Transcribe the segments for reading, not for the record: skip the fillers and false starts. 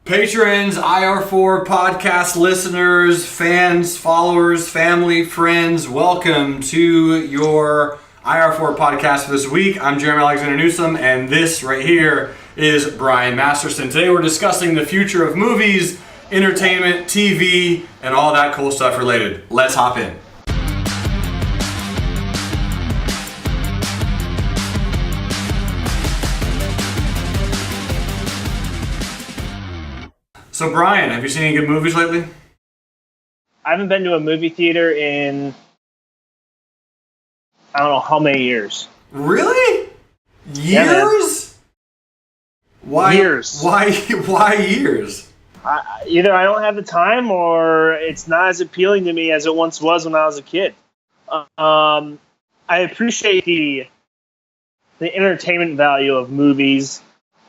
Patrons, IR4 podcast listeners, fans, followers, family, friends, welcome to your IR4 podcast for this week. I'm Jeremy Alexander Newsom, and this right here is Brian Masterson. Today we're discussing the future of movies, entertainment, TV, and all that cool stuff related. Let's hop in. So Brian, have you seen any good movies lately? I haven't been to a movie theater in I don't know how many years. Really? Years? Why? Years. Why years? Either I don't have the time, or it's not as appealing to me as it once was when I was a kid. I appreciate the entertainment value of movies,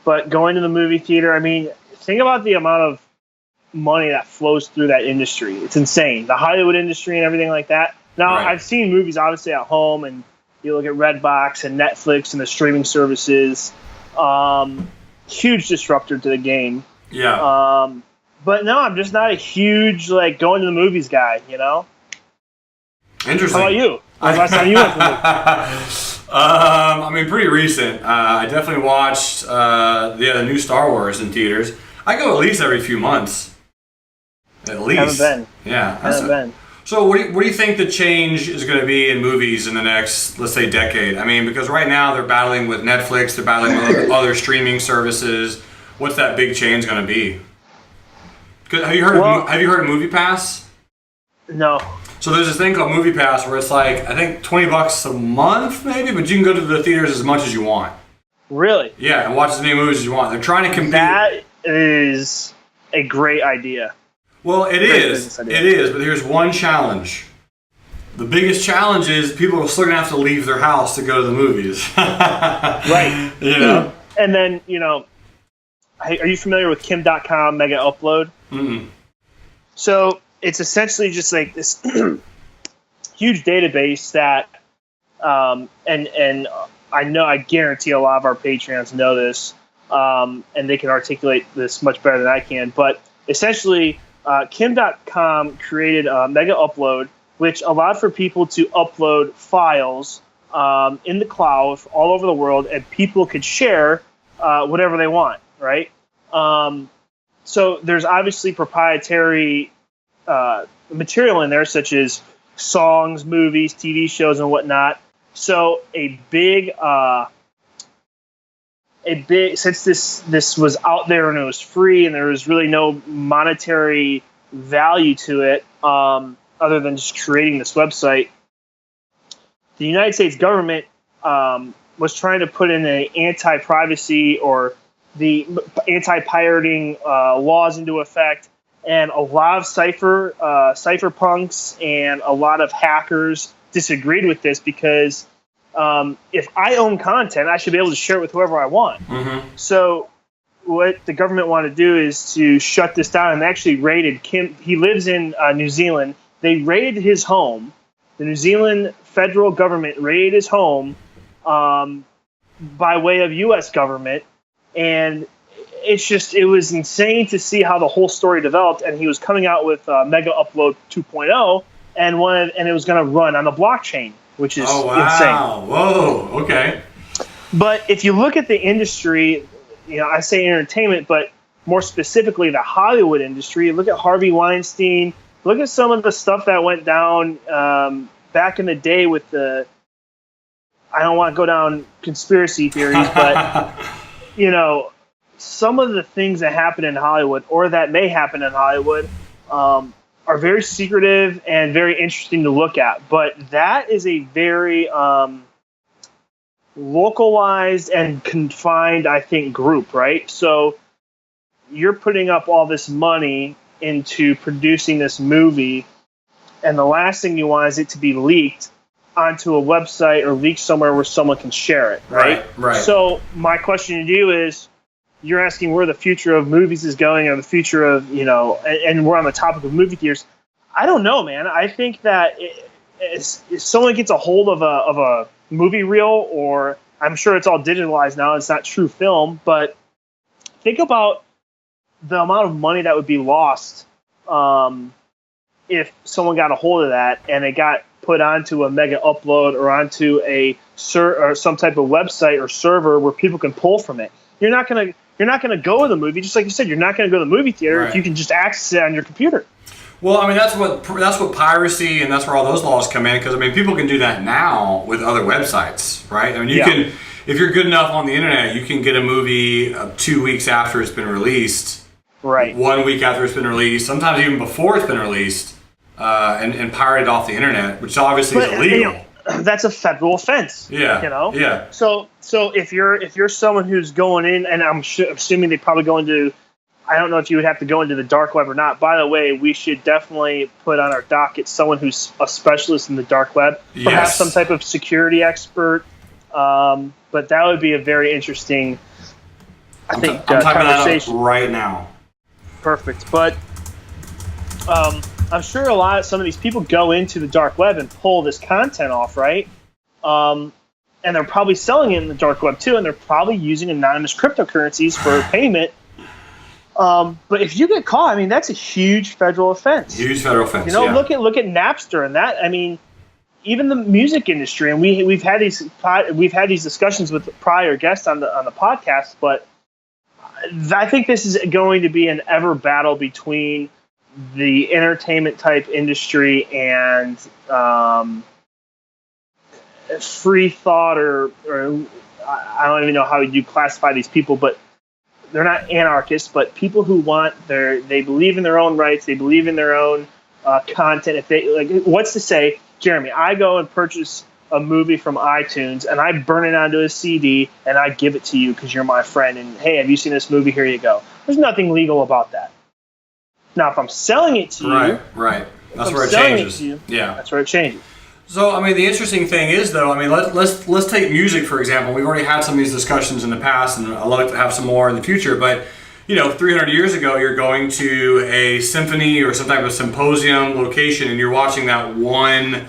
but going to the movie theater, I mean, think about the amount of money that flows through that industry. It's insane. The Hollywood industry and everything like that. Now, Right. I've seen movies obviously at home, and you look at Redbox and Netflix and the streaming services. Huge disruptor to the game. Yeah. But no, I'm just not a huge going to the movies guy, you know? Interesting. How about you? When's the last time you went to the movies? I mean, pretty recent. I definitely watched the new Star Wars in theaters. I go at least every few months. At least. Haven't been. Yeah. Haven't been. So what do you think the change is going to be in movies in the next, let's say, decade? I mean, because right now they're battling with Netflix, they're battling with other streaming services. What's that big change going to be? Have you heard of Movie Pass? No. So there's this thing called Movie Pass where it's like, I think $20 a month maybe, but you can go to the theaters as much as you want. Really? Yeah, and watch as many movies as you want. They're trying to compete. That is a great idea. Well, it is, but here's one challenge. The biggest challenge is people are still going to have to leave their house to go to the movies. Right. You know? And then, are you familiar with Kim.com Mega Upload? Mm-mm. So it's essentially just like this huge database that, and I guarantee a lot of our Patreons know this, and they can articulate this much better than I can. But essentially, Kim.com created a Mega Upload, which allowed for people to upload files in the cloud all over the world, and people could share whatever they want, right? So there's obviously proprietary material in there, such as songs, movies, TV shows, and whatnot. So since this was out there and it was free and there was really no monetary value to it, other than just creating this website, the United States government was trying to put in an anti-privacy or the anti-pirating laws into effect, and a lot of cypherpunks and a lot of hackers disagreed with this because if I own content, I should be able to share it with whoever I want. Mm-hmm. So what the government wanted to do is to shut this down, and they actually raided Kim. He lives in New Zealand. They raided his home. The New Zealand federal government raided his home by way of U.S. government. And it was insane to see how the whole story developed. And he was coming out with Mega Upload 2.0, and it was going to run on the blockchain, which is insane. Whoa, okay. But if you look at the industry, I say entertainment, but more specifically the Hollywood industry, look at Harvey Weinstein, look at some of the stuff that went down back in the day with I don't want to go down conspiracy theories, but, some of the things that happen in Hollywood or that may happen in Hollywood are very secretive and very interesting to look at. But that is a very localized and confined, I think, group, right? So you're putting up all this money into producing this movie, and the last thing you want is it to be leaked onto a website or leaked somewhere where someone can share it, right? Right. So my question to you is, you're asking where the future of movies is going, or the future of, and we're on the topic of movie theaters. I don't know, man. I think that if someone gets a hold of a movie reel, or I'm sure it's all digitalized now, it's not true film, but think about the amount of money that would be lost if someone got a hold of that and it got put onto a mega upload or onto or some type of website or server where people can pull from it. You're not gonna go to the movie, just like you said. You're not gonna go to the movie theater if you can just access it on your computer. Well, I mean, that's what piracy, and that's where all those laws come in. Because I mean, people can do that now with other websites, right? I mean, you can, if you're good enough on the internet, you can get a movie 2 weeks after it's been released, right? 1 week after it's been released, sometimes even before it's been released, and pirate it off the internet, which obviously is illegal. You know, that's a federal offense. Yeah. You know. Yeah. So if you're someone who's going in, and I'm assuming they probably go into, I don't know if you would have to go into the dark web or not. By the way, we should definitely put on our docket someone who's a specialist in the dark web, perhaps some type of security expert. But that would be a very interesting, I think, I'm typing conversation that up right now. Perfect, but I'm sure some of these people go into the dark web and pull this content off, right? And they're probably selling it in the dark web too, and they're probably using anonymous cryptocurrencies for payment. But if you get caught, I mean, that's a huge federal offense. Huge federal offense. You know, look at Napster and that. I mean, even the music industry, and we've had these discussions with prior guests on the podcast. But I think this is going to be an ever battle between the entertainment type industry and free thought, or I don't even know how you classify these people, but they're not anarchists, but people who they believe in their own rights, they believe in their own content. If they like, what's to say, Jeremy, I go and purchase a movie from iTunes and I burn it onto a CD and I give it to you because you're my friend, and hey, have you seen this movie? Here you go. There's nothing legal about that. Now, if I'm selling it to you, right, that's where it changes. That's where it changes. So, I mean, the interesting thing is, though, I mean, let's take music, for example. We've already had some of these discussions in the past, and I'd like to have some more in the future. But, 300 years ago, you're going to a symphony or some type of symposium location, and you're watching that one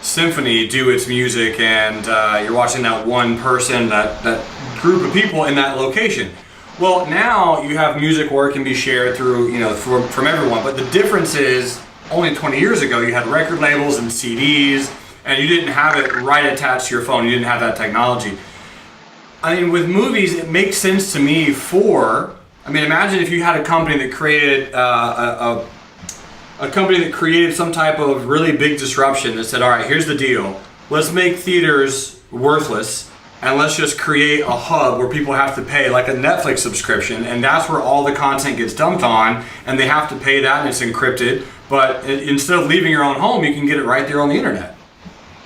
symphony do its music, and you're watching that one person, that group of people in that location. Well, now you have music where it can be shared through, from everyone. But the difference is, only 20 years ago, you had record labels and CDs, and you didn't have it right attached to your phone. You didn't have that technology. I mean, with movies, it makes sense to me imagine if you had a company that created some type of really big disruption that said, all right, here's the deal. Let's make theaters worthless, and let's just create a hub where people have to pay, like a Netflix subscription, and that's where all the content gets dumped on, and they have to pay that, and it's encrypted. But instead of leaving your own home, you can get it right there on the internet.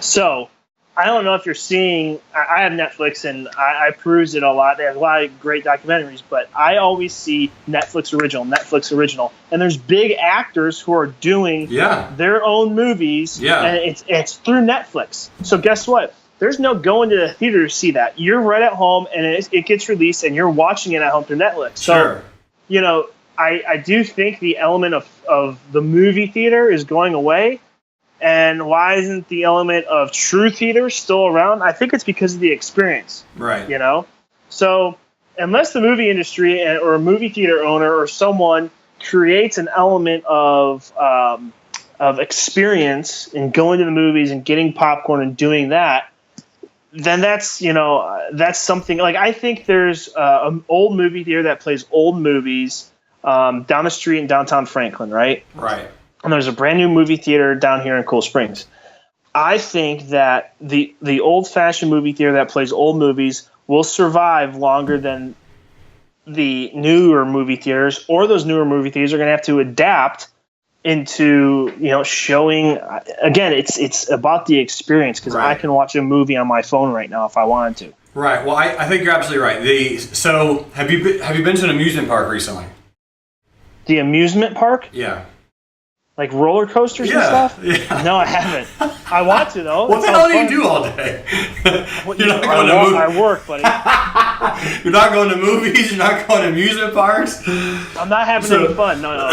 So, I don't know if you're seeing, I have Netflix and I peruse it a lot. They have a lot of great documentaries, but I always see Netflix original. And there's big actors who are doing their own movies, and it's through Netflix. So guess what? There's no going to the theater to see that. You're right at home, and it gets released, and you're watching it at home through Netflix. So, I do think the element of the movie theater is going away. And why isn't the element of true theater still around? I think it's because of the experience. Right. So unless the movie industry or a movie theater owner or someone creates an element of experience in going to the movies and getting popcorn and doing that, then that's something. Like, I think there's an old movie theater that plays old movies down the street in downtown Franklin, right? Right. And there's a brand new movie theater down here in Cool Springs. I think that the old-fashioned movie theater that plays old movies will survive longer than the newer movie theaters, or those newer movie theaters are going to have to adapt into showing. Again, it's about the experience, because I can watch a movie on my phone right now if I wanted to. Right. Well, I think you're absolutely right. So have you been to an amusement park recently? The amusement park? Yeah. Like roller coasters and stuff? Yeah. No, I haven't. I want to, though. What the hell do you do all day? You're not going to movies. I work, buddy. You're not going to movies? You're not going to amusement parks? I'm not having any fun. No.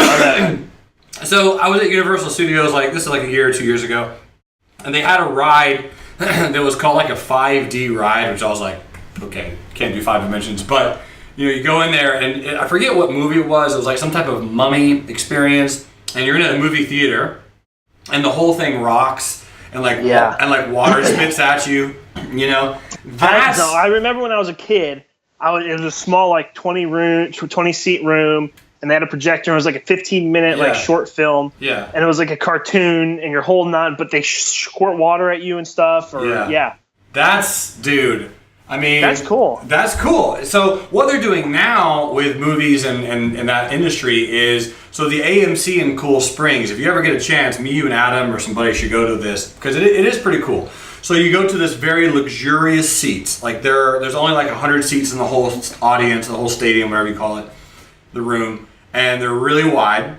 So I was at Universal Studios, this is like a year or 2 years ago, and they had a ride that was called like a 5D ride, which I was like, okay, can't do 5 dimensions, but You go in there, and I forget what movie it was. It was like some type of mummy experience, and you're in a movie theater, and the whole thing rocks, and like water spits at you. I remember when I was a kid, it was a small like 20 seat room, and they had a projector. It was like a 15-minute like short film. Yeah. And it was like a cartoon, and you're holding on, but they squirt water at you and stuff. Dude. I mean, that's cool. That's cool. So what they're doing now with movies and that industry is, so the AMC in Cool Springs, if you ever get a chance, me, you, and Adam or somebody should go to this, because it is pretty cool. So you go to this very luxurious seats. Like there's only like 100 seats in the whole audience, the whole stadium, whatever you call it, the room. And they're really wide.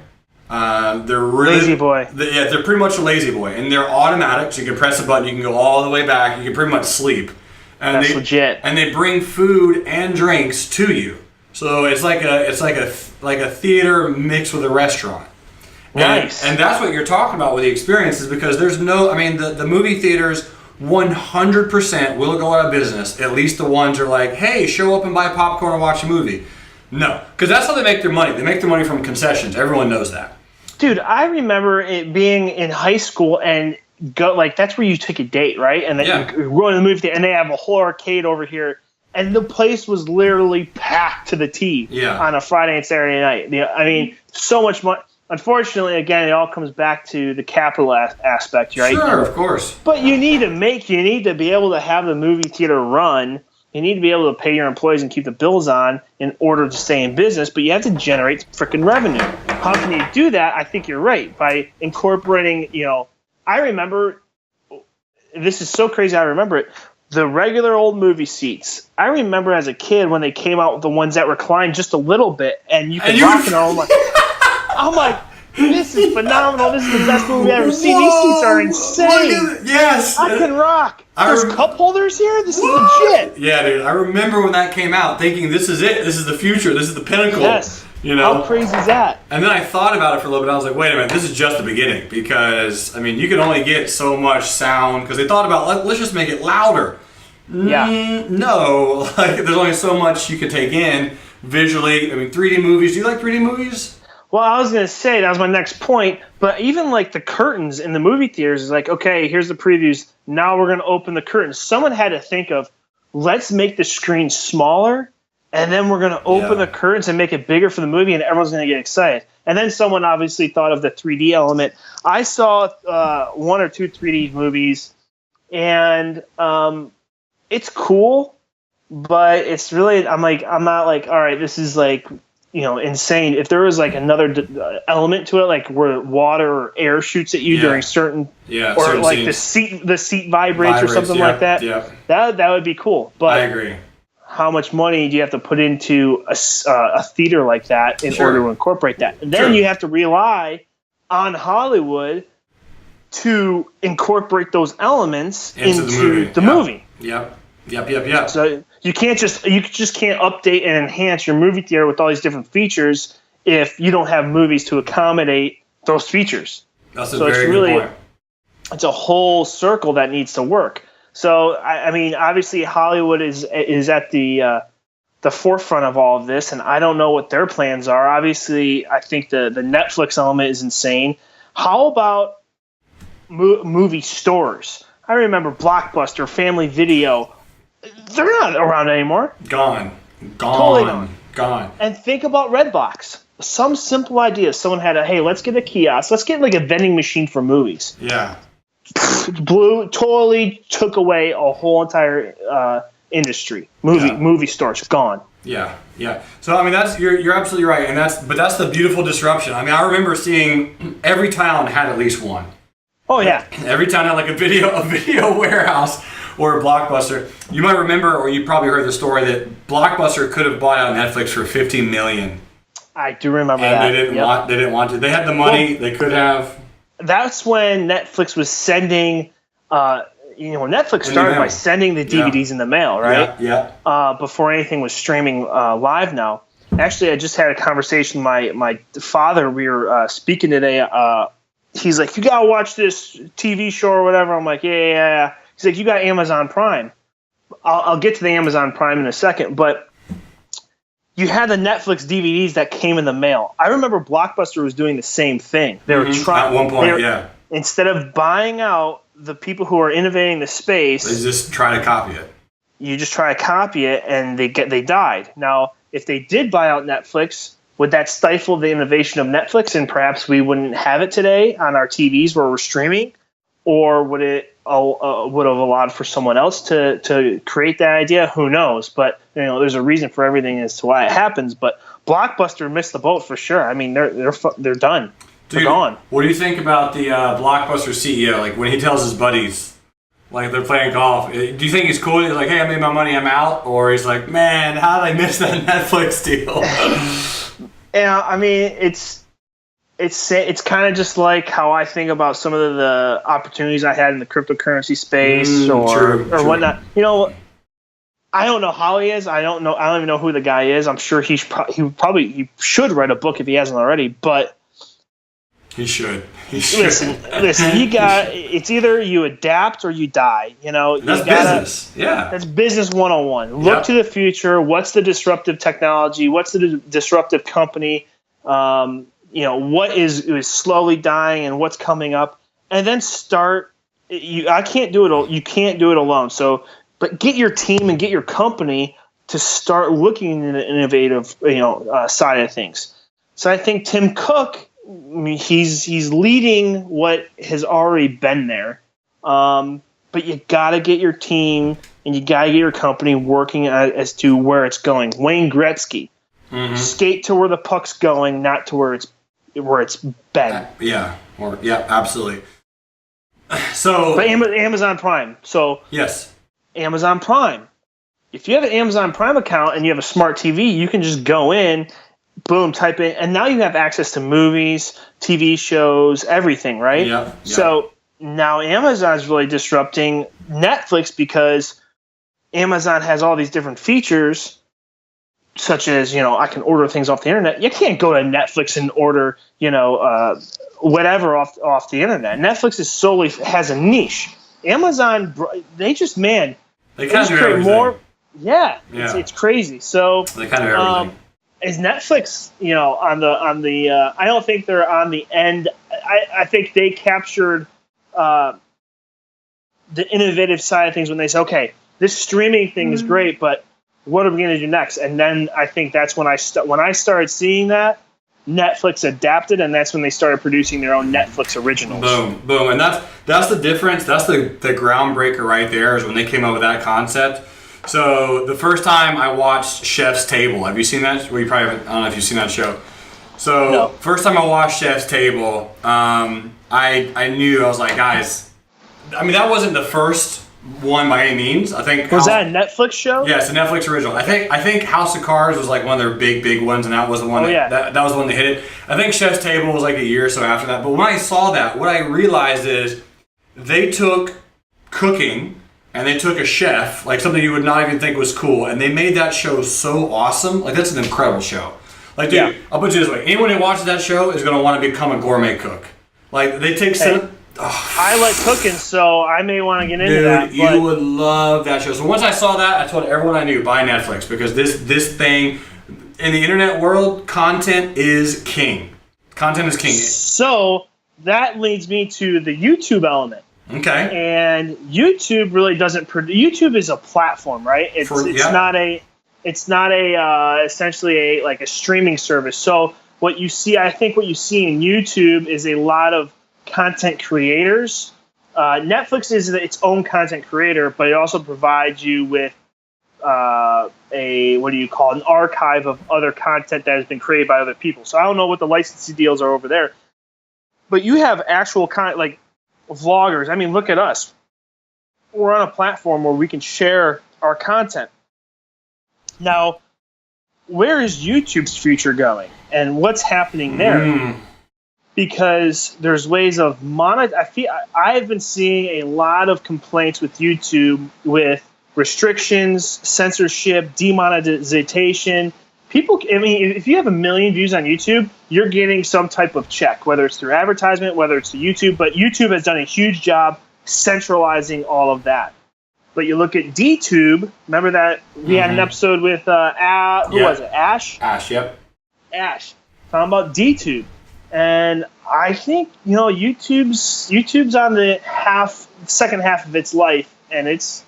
They're really lazy boy. They're pretty much a lazy boy. And they're automatic, so you can press a button, you can go all the way back, you can pretty much sleep. And that's legit. And they bring food and drinks to you. So it's like a theater mixed with a restaurant. Nice. And that's what you're talking about with the experiences, because there's the movie theaters 100% will go out of business. At least the ones are like, hey, show up and buy popcorn and watch a movie. No, because that's how they make their money. They make their money from concessions. Everyone knows that. Dude, I remember it being in high school and that's where you took a date, right? And then you go to the movie theater, and they have a whole arcade over here, and the place was literally packed to the T on a Friday and Saturday night. I mean, so much money. Unfortunately, again, it all comes back to the capital aspect, right? Sure, of course. But you need to be able to have the movie theater run. You need to be able to pay your employees and keep the bills on in order to stay in business, but you have to generate freaking revenue. How can you do that? I think you're right. By incorporating, I remember, this is so crazy, I remember it, the regular old movie seats. I remember as a kid when they came out with the ones that recline just a little bit, and you could rock and roll. I'm like, this is phenomenal. This is the best movie I've ever seen. These seats are insane. Yes. I can rock. There's cup holders here? This is legit. Yeah, dude. I remember when that came out thinking, this is it. This is the future. This is the pinnacle. Yes. How crazy is that? And then I thought about it for a little bit. I was like, wait a minute. This is just the beginning. Because, you can only get so much sound. Because they thought about, let's just make it louder. Yeah. No. There's only so much you can take in visually. 3D movies. Do you like 3D movies? Well, I was going to say, that was my next point, but even like the curtains in the movie theaters is like, okay, here's the previews. Now we're going to open the curtains. Someone had to think of, let's make the screen smaller, and then we're going to open the curtains and make it bigger for the movie, and everyone's going to get excited. And then someone obviously thought of the 3D element. I saw 1 or 2 3D movies, and it's cool, but it's really, I'm not like, all right, this is like, insane. If there was like another element to it, like where water or air shoots at you during certain, or certain like scenes. the seat vibrates or something like that. Yeah. That would be cool. But I agree. How much money do you have to put into a theater like that in order to incorporate that? And then you have to rely on Hollywood to incorporate those elements into the movie. Yep. So you just can't update and enhance your movie theater with all these different features if you don't have movies to accommodate those features. That's a very good point. It's a whole circle that needs to work. So obviously Hollywood is at the forefront of all of this, and I don't know what their plans are. Obviously, I think the Netflix element is insane. How about movie stores? I remember Blockbuster, Family Video. They're not around anymore. Gone. Totally Gone. And think about Redbox. Some simple idea. Someone had let's get a kiosk. Let's get like a vending machine for movies. Yeah. Totally took away a whole entire industry. Movie stores gone. Yeah. So that's you're absolutely right, and that's the beautiful disruption. I remember seeing every town had at least one. Oh yeah. Every town had like a video warehouse or a Blockbuster. You might remember, or you probably heard the story that Blockbuster could have bought out Netflix for $15 million. I do remember that. And they didn't want to. They had the money. They could have. That's when Netflix was sending. Netflix started by sending the DVDs in the mail, right? Yeah. Before anything was streaming live. Now, actually, I just had a conversation with my father. We were speaking today. He's like, "You gotta watch this TV show or whatever." I'm like, "Yeah." He's like, "You got Amazon Prime." I'll get to the Amazon Prime in a second, but you had the Netflix DVDs that came in the mail. I remember Blockbuster was doing the same thing. They were trying at one point, yeah. Instead of buying out the people who are innovating the space, they just try to copy it. You just try to copy it, and they died. Now, if they did buy out Netflix, would that stifle the innovation of Netflix, and perhaps we wouldn't have it today on our TVs where we're streaming, or would it would have allowed for someone else to create that idea? Who knows? But there's a reason for everything as to why it happens. But Blockbuster missed the boat for sure. I mean, they're done. Dude, they're gone. What do you think about the Blockbuster CEO? Like when he tells his buddies, like they're playing golf, do you think he's cool? He's like, "Hey, I made my money, I'm out," or he's like, "Man, how did I miss that Netflix deal?" Yeah, I mean, it's kind of just like how I think about some of the opportunities I had in the cryptocurrency space or whatnot. I don't know how he is. I don't even know who the guy is. I'm sure he should write a book if he hasn't already. But he should. Listen. It's either you adapt or you die. That's business. Yeah, that's business 101. Look to the future. What's the disruptive technology? What's the disruptive company? What is slowly dying and what's coming up, and then start. I can't do it. You can't do it alone. So, but get your team and get your company to start looking at the innovative, side of things. So I think Tim Cook. I mean, he's leading what has already been there, but you got to get your team and you got to get your company working as to where it's going. Wayne Gretzky, skate to where the puck's going, not to where it's been. Yeah, absolutely. So, but Amazon Prime. So yes, Amazon Prime. If you have an Amazon Prime account and you have a smart TV, you can just go in. Boom, type in, and now you have access to movies, TV shows, everything, right? Yeah. So now Amazon's really disrupting Netflix because Amazon has all these different features, such as, I can order things off the internet. You can't go to Netflix and order, whatever off the internet. Netflix has a niche. Amazon, they just, man, they kind of do everything. More. Yeah. It's crazy. So they kind of do everything. Is Netflix, on the I don't think they're on the end. I think they captured the innovative side of things when they say, okay, this streaming thing is great, but what are we going to do next? And then I think that's when I started seeing that Netflix adapted, and that's when they started producing their own Netflix originals. Boom, and that's the difference. That's the groundbreaker right there is when they came up with that concept. So the first time I watched Chef's Table, have you seen that? Well, you probably haven't, I don't know if you've seen that show. So no. First time I watched Chef's Table, I knew, I was like, guys, I mean, that wasn't the first one by any means. I think was that a Netflix show? Yeah, it's a Netflix original. I think House of Cards was like one of their big ones, and that was the one that was the one that hit it. I think Chef's Table was like a year or so after that. But when I saw that, what I realized is they took cooking. And they took a chef, like something you would not even think was cool, and they made that show so awesome. Like, that's an incredible show. Like, dude, I'll put it this way. Anyone who watches that show is going to want to become a gourmet cook. Like, they take I like cooking, so I may want to get into that. Dude, you would love that show. So once I saw that, I told everyone I knew, buy Netflix, because this thing, in the internet world, content is king. Content is king. So that leads me to the YouTube element. Okay. And YouTube really doesn't YouTube is a platform, right? It's not a essentially a streaming service. So I think what you see in YouTube is a lot of content creators. Netflix is its own content creator, but it also provides you with an archive of other content that has been created by other people. So I don't know what the licensing deals are over there, but you have actual content like vloggers. I mean, look at us. We're on a platform where we can share our content. Now, where is YouTube's future going, and what's happening there? Because there's ways of I've been seeing a lot of complaints with YouTube with restrictions, censorship, demonetization. People, I mean, if you have 1 million views on YouTube, you're getting some type of check, whether it's through advertisement, whether it's to YouTube. But YouTube has done a huge job centralizing all of that. But you look at DTube. Remember that we had an episode with who was it? Ash. Yep. Ash. Talking about DTube, and I think YouTube's on the second half of its life, and it's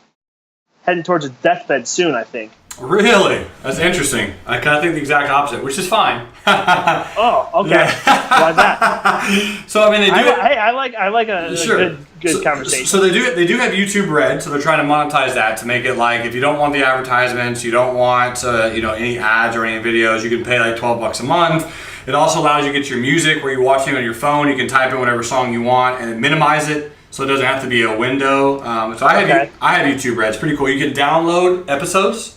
heading towards a deathbed soon, I think. Really? That's interesting. I kind of think the exact opposite, which is fine. Oh, okay. Yeah. Why that? So I mean, they do. I like a good conversation. So they do have YouTube Red, so they're trying to monetize that to make it like if you don't want the advertisements, you don't want any ads or any videos, you can pay like $12 a month. It also allows you to get your music where you're watching on your phone. You can type in whatever song you want and minimize it. So it doesn't have to be a window. So I have YouTube Red. It's pretty cool. You can download episodes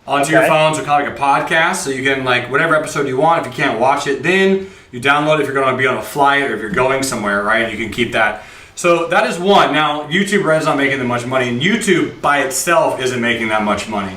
onto your phone, so kind of like a podcast. So you can like whatever episode you want. If you can't watch it, then you download it if you're going to be on a flight or if you're going somewhere, right? You can keep that. So that is one. Now YouTube Red is not making that much money, and YouTube by itself isn't making that much money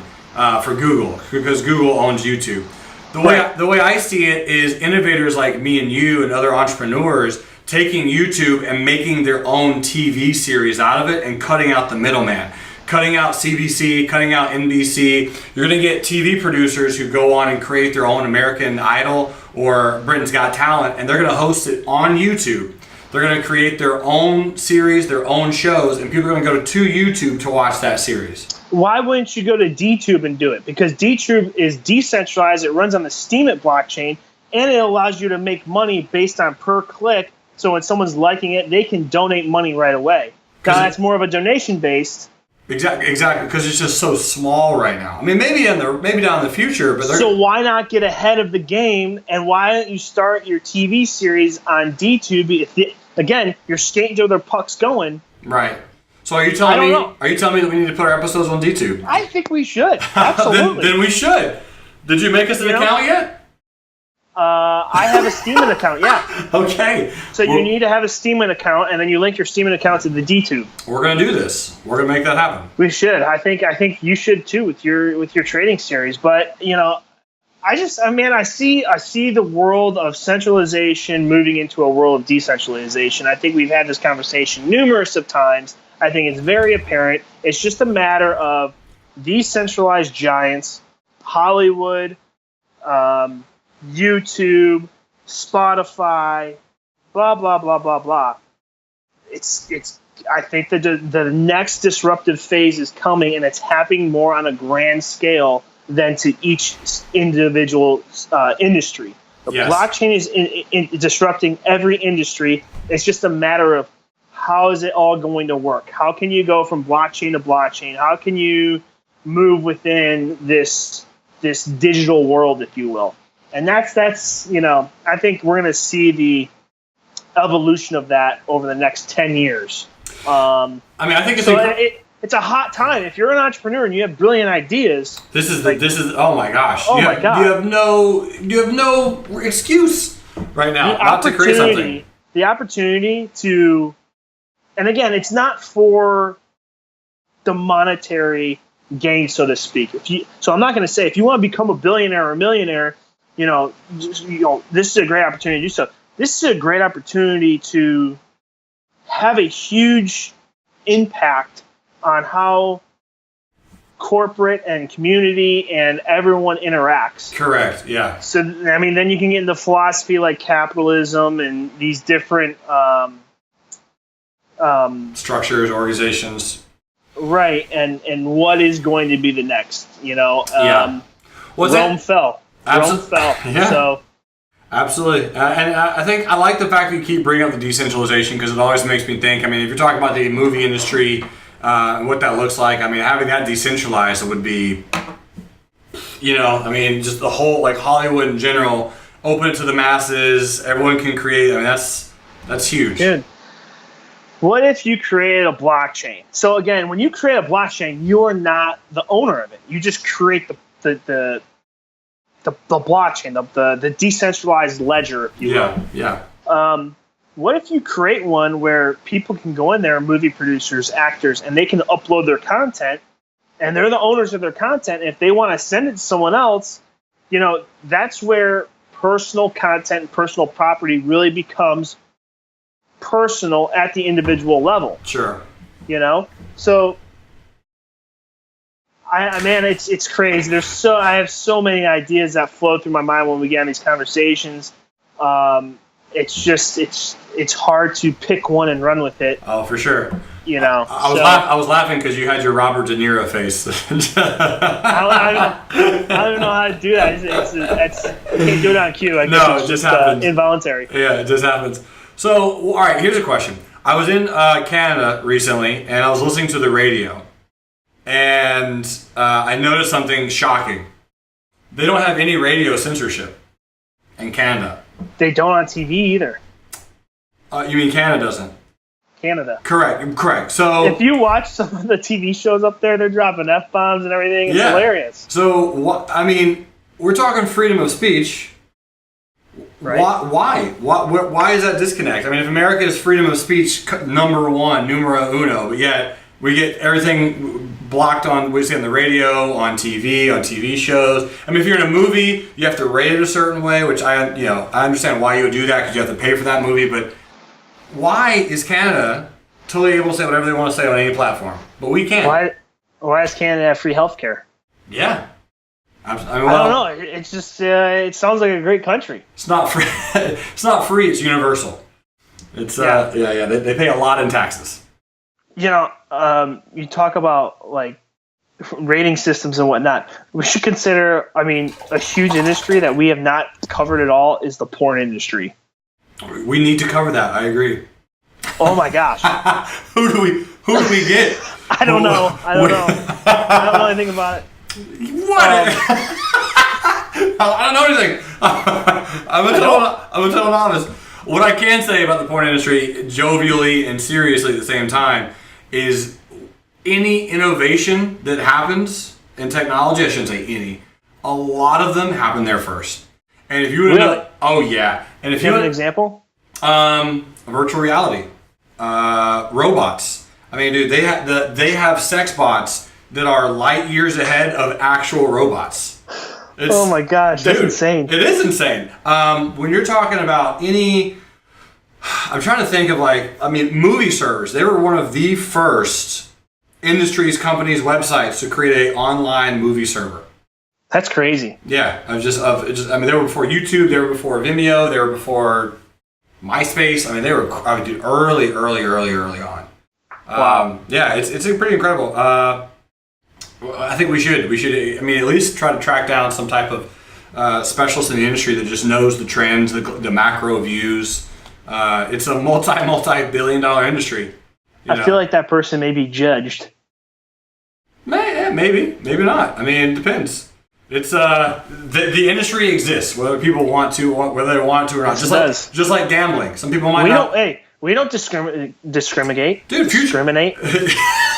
for Google because Google owns YouTube. The way I see it is innovators like me and you and other entrepreneurs taking YouTube and making their own TV series out of it and cutting out the middleman. Cutting out CBC, cutting out NBC. You're going to get TV producers who go on and create their own American Idol or Britain's Got Talent, and they're going to host it on YouTube. They're going to create their own series, their own shows, and people are going to go to YouTube to watch that series. Why wouldn't you go to DTube and do it? Because DTube is decentralized. It runs on the Steemit blockchain, and it allows you to make money based on per click. So when someone's liking it, they can donate money right away. Now, that's more of a donation-based. Exactly, because it's just so small right now. I mean, maybe down in the future, but so why not get ahead of the game? And why don't you start your TV series on DTube? Again, you're skating to where the puck's going. Right. So are you telling me that we need to put our episodes on DTube? I think we should. Absolutely. then we should. Did you make us an account yet? I have a Steemit account, yeah. Okay. So you need to have a Steemit account, and then you link your Steemit account to the DTube. We're gonna do this. We're gonna make that happen. We should. I think you should too with your trading series. But I see the world of centralization moving into a world of decentralization. I think we've had this conversation numerous of times. I think it's very apparent. It's just a matter of decentralized giants, Hollywood, YouTube, Spotify, blah blah blah blah blah. I think the next disruptive phase is coming, and it's happening more on a grand scale than to each individual industry. The blockchain is disrupting every industry. It's just a matter of how is it all going to work? How can you go from blockchain to blockchain? How can you move within this digital world, if you will? And that's I think we're going to see the evolution of that over the next 10 years. I think it's a hot time. If you're an entrepreneur and you have brilliant ideas, this is oh my gosh. Oh my god. You have no excuse right now not to create something. The opportunity to, and again, it's not for the monetary gain, so to speak. So I'm not going to say if you want to become a billionaire or a millionaire, this is a great opportunity to do so. This is a great opportunity to have a huge impact on how corporate and community and everyone interacts. Correct, yeah. So, then you can get into philosophy like capitalism and these different structures, organizations. Right, and what is going to be the next, Yeah. Rome fell. Rome fell. Yeah. So, absolutely. And I think I like the fact that you keep bringing up the decentralization because it always makes me think, if you're talking about the movie industry and what that looks like, having that decentralized would be, just the whole, like Hollywood in general, open it to the masses, everyone can create, that's huge. Dude, what if you created a blockchain? So again, when you create a blockchain, you're not the owner of it. You just create the blockchain, the decentralized ledger, if you will. Yeah. What if you create one where people can go in there, movie producers, actors, and they can upload their content, and they're the owners of their content. And if they want to send it to someone else, that's where personal content and personal property really becomes personal at the individual level. Sure. So Man, it's crazy. I have so many ideas that flow through my mind when we get on these conversations. It's hard to pick one and run with it. Oh, for sure. I was laughing because you had your Robert De Niro face. I don't even know how to do that. I can't do it on cue. No, it just happens. Involuntary. Yeah, it just happens. So, all right, here's a question. I was in Canada recently, and I was listening to the radio, and I noticed something shocking. They don't have any radio censorship in Canada. They don't on TV either. You mean Canada doesn't? Canada. Correct. So if you watch some of the TV shows up there, they're dropping F-bombs and everything. It's hilarious. So, we're talking freedom of speech. Right. Why is that disconnect? I mean, if America is freedom of speech number one, numero uno, but yet we get everything blocked on the radio, on TV shows. I mean, if you're in a movie, you have to rate it a certain way, which I understand why you would do that because you have to pay for that movie, but why is Canada totally able to say whatever they want to say on any platform, but we can't? Why does Canada have free healthcare? Yeah. I don't know. It's just it sounds like a great country. It's not free. It's not free. It's universal. It's They pay a lot in taxes. You talk about like rating systems and whatnot. We should consider. I mean, a huge industry that we have not covered at all is the porn industry. We need to cover that. I agree. Oh my gosh. Who do we get? I don't know. I don't know anything about it. What? I don't know anything. I'm a total novice. What I can say about the porn industry, jovially and seriously at the same time, is any innovation that happens in technology, I shouldn't say any, a lot of them happen there first. And if you would know, oh yeah. And if you have an example, virtual reality, robots. I mean, dude, they have sex bots that are light years ahead of actual robots. Oh my gosh, that's insane. It is insane. When you're talking about I'm trying to think of movie servers. They were one of the first industries, companies, websites to create an online movie server. That's crazy. Yeah, they were before YouTube, they were before Vimeo, they were before MySpace. I mean, they were early on. Wow. Yeah, it's pretty incredible. I think we should. I mean, at least try to track down some type of specialist in the industry that just knows the trends, the macro views. It's a multi-billion-dollar industry. I feel like that person may be judged. Maybe not. I mean, it depends. It's the industry exists whether people want to, whether they want to or not. Just like gambling. Some people might not. We don't discriminate. Dude, discriminate.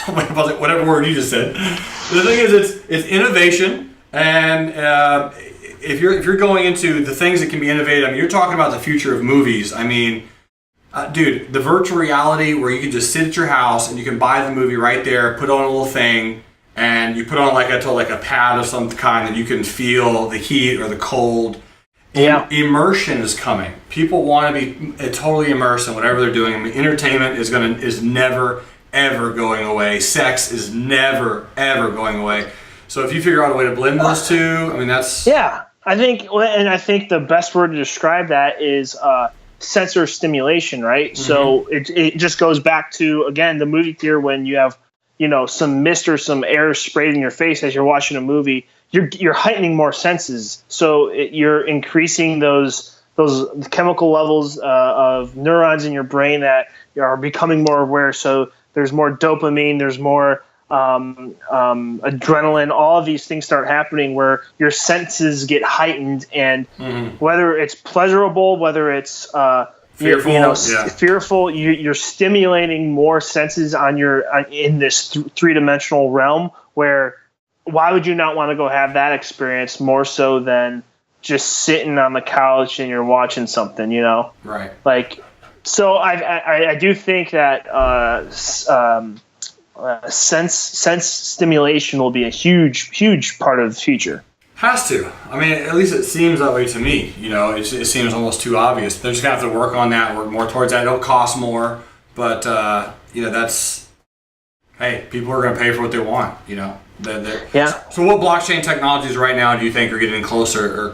Whatever word you just said. The thing is, it's innovation, and if you're going into the things that can be innovative, I mean, you're talking about the future of movies. I mean, dude, the virtual reality where you can just sit at your house and you can buy the movie right there, put on a little thing, and you put on like a pad of some kind that you can feel the heat or the cold. Yeah. Immersion is coming. People want to be totally immersed in whatever they're doing. I mean, entertainment is never ever going away. Sex is never ever going away. So if you figure out a way to blend those two, I mean that's I think the best word to describe that is sensor stimulation, right? Mm-hmm. So it just goes back to again the movie theater when you have some mist or some air sprayed in your face as you're watching a movie. You're heightening more senses, so you're increasing those chemical levels of neurons in your brain that are becoming more aware. So there's more dopamine, there's more adrenaline. All of these things start happening where your senses get heightened, and whether it's pleasurable, whether it's fearful, you're stimulating more senses in this three-dimensional realm where. Why would you not want to go have that experience more so than just sitting on the couch and you're watching something, Right. Like, so I do think that sense stimulation will be a huge part of the future. Has to. I mean, at least it seems that way to me. It seems almost too obvious. They're just going to have to work on that, work more towards that. It'll cost more, but, that's... Hey, people are going to pay for what they want, Yeah. So what blockchain technologies right now do you think are getting closer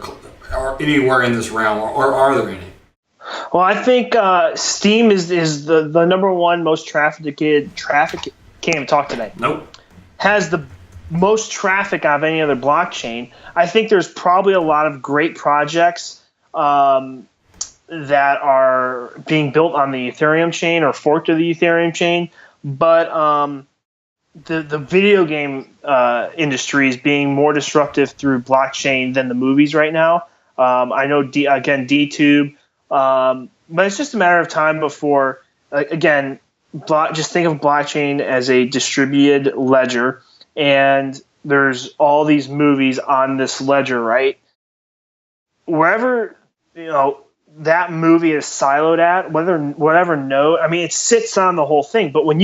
or anywhere in this realm, or are there any? Well, I think Steam is the number one most traffic. Can't even talk today. Nope. Has the most traffic out of any other blockchain. I think there's probably a lot of great projects that are being built on the Ethereum chain or forked of the Ethereum chain, but the video game industry is being more disruptive through blockchain than the movies right now. I know DTube, but it's just a matter of time before just think of blockchain as a distributed ledger, and there's all these movies on this ledger, right? Wherever that movie is siloed at, whatever node, I mean, it sits on the whole thing. But when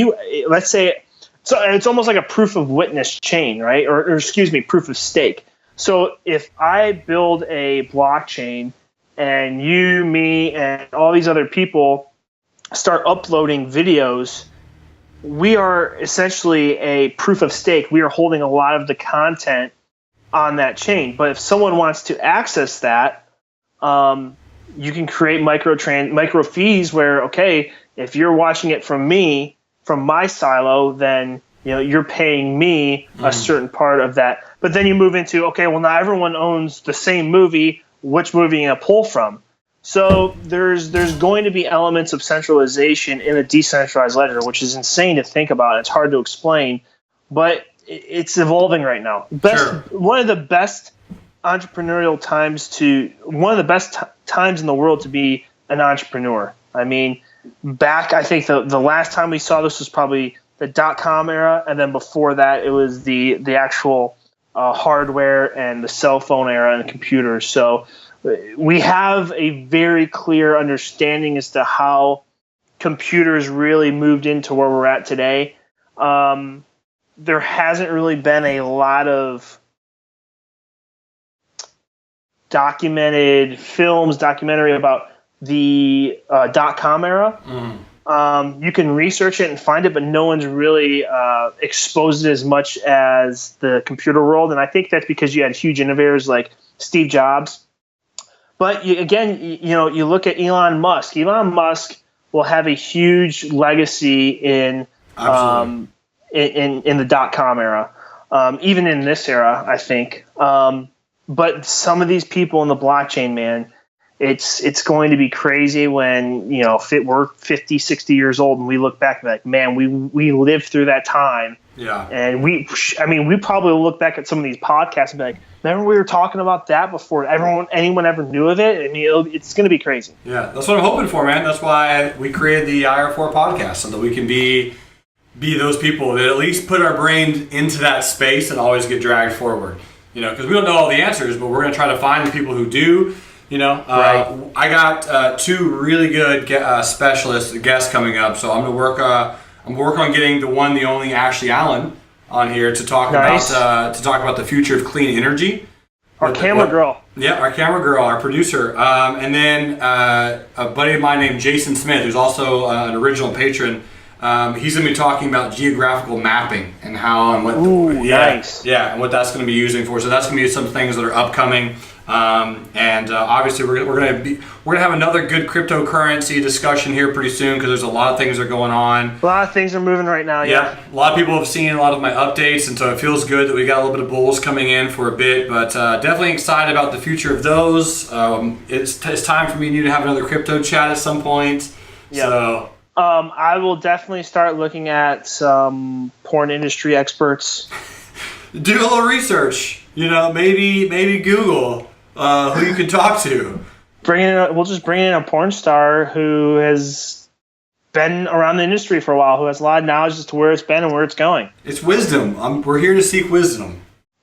let's say, so it's almost like a proof of witness chain, right? Or excuse me, proof of stake. So if I build a blockchain and you, me, and all these other people start uploading videos, we are essentially a proof of stake. We are holding a lot of the content on that chain. But if someone wants to access that, you can create micro fees where, okay, if you're watching it from me, from my silo, then you're paying me a certain part of that. But then you move into, okay, well, now everyone owns the same movie. Which movie are you going to pull from? So there's going to be elements of centralization in a decentralized ledger, which is insane to think about. It's hard to explain, but it's evolving right now. One of the best entrepreneurial times one of the best times in the world to be an entrepreneur. I mean, I think the last time we saw this was probably the .com era, and then before that it was the actual hardware and the cell phone era and computers. So we have a very clear understanding as to how computers really moved into where we're at today. There hasn't really been a lot of documentary about the .com era. You can research it and find it, but no one's really exposed it as much as the computer world. And I think that's because you had huge innovators like Steve Jobs. But you look at Elon Musk. Elon Musk will have a huge legacy in the .com era, even in this era, I think. But some of these people in the blockchain, man, it's going to be crazy when we're 50, 60 years old and we look back and be like, man, we lived through that time. Yeah. And we probably will look back at some of these podcasts and be like, remember we were talking about that before anyone ever knew of it? I mean, it's going to be crazy. Yeah, that's what I'm hoping for, man. That's why we created the IR4 podcast, so that we can be those people that at least put our brain into that space and always get dragged forward. Because we don't know all the answers, but we're going to try to find the people who do. Right. I got two really good specialist guests coming up, so I'm going to work on getting the one, the only Ashley Allen on here to talk about the future of clean energy. Our camera girl. Yeah, our camera girl, our producer, and then a buddy of mine named Jason Smith, who's also an original patron. He's going to be talking about geographical mapping and how and what. Nice. Yeah, and what that's going to be using for. So that's going to be some things that are upcoming. Obviously we're going to have another good cryptocurrency discussion here pretty soon, because there's a lot of things that are going on. A lot of things are moving right now. Yeah. A lot of people have seen a lot of my updates, and so it feels good that we got a little bit of bulls coming in for a bit, but definitely excited about the future of those. It's time for me and you to have another crypto chat at some point. Yeah. So I will definitely start looking at some porn industry experts. Do a little research. Maybe Google who you can talk to. We'll just bring in a porn star who has been around the industry for a while, who has a lot of knowledge as to where it's been and where it's going. It's wisdom. We're here to seek wisdom.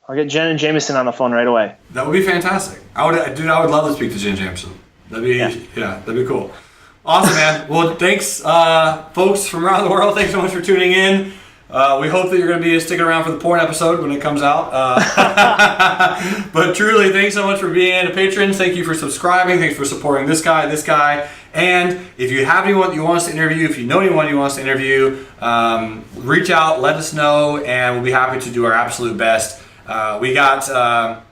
I'll get Jen and Jameson on the phone right away. That would be fantastic. I would love to speak to Jen Jameson. That'd be cool. Awesome, man. Well, thanks, folks from around the world. Thanks so much for tuning in. We hope that you're going to be sticking around for the porn episode when it comes out. But truly, thanks so much for being a patron. Thank you for subscribing. Thanks for supporting this guy. And if you have anyone you want us to interview, if you know anyone you want us to interview, reach out, let us know, and we'll be happy to do our absolute best. We got a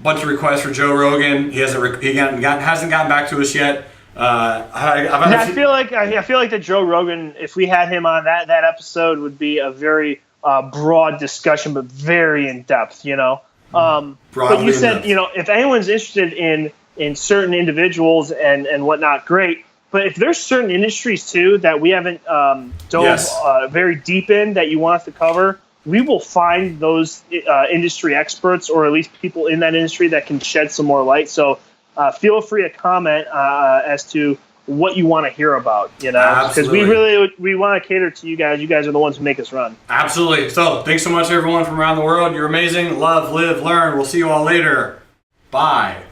bunch of requests for Joe Rogan. He hasn't gotten back to us yet. I feel like that Joe Rogan, if we had him on, that episode would be a very broad discussion, but very in depth. But you said if anyone's interested in certain individuals and whatnot, great. But if there's certain industries too that we haven't dove very deep in that you want us to cover, we will find those industry experts or at least people in that industry that can shed some more light. So. Feel free to comment as to what you want to hear about, because we want to cater to you guys. You guys are the ones who make us run. Absolutely. So thanks so much, everyone from around the world. You're amazing. Love, live, learn. We'll see you all later. Bye.